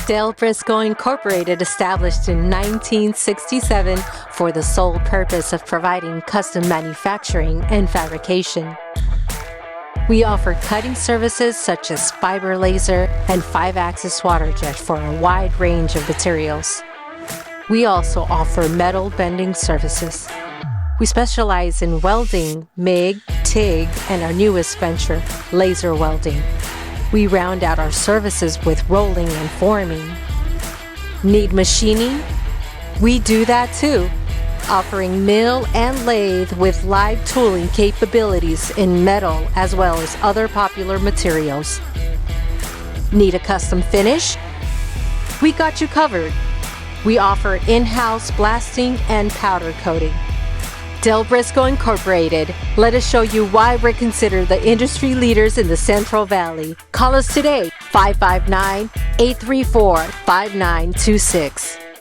Dale Brisco Incorporated, established in 1967 for the sole purpose of providing custom manufacturing and fabrication. We offer cutting services such as fiber laser and 5-axis water jet for a wide range of materials. We also offer metal bending services. We specialize in welding, MIG, TIG, and our newest venture, laser welding. We round out our services with rolling and forming. Need machining? We do that too, offering mill and lathe with live tooling capabilities in metal as well as other popular materials. Need a custom finish? We got you covered. We offer in-house blasting and powder coating. Dale Brisco Incorporated. Let us show you why we're considered the industry leaders in the Central Valley. Call us today, 559-834-5926.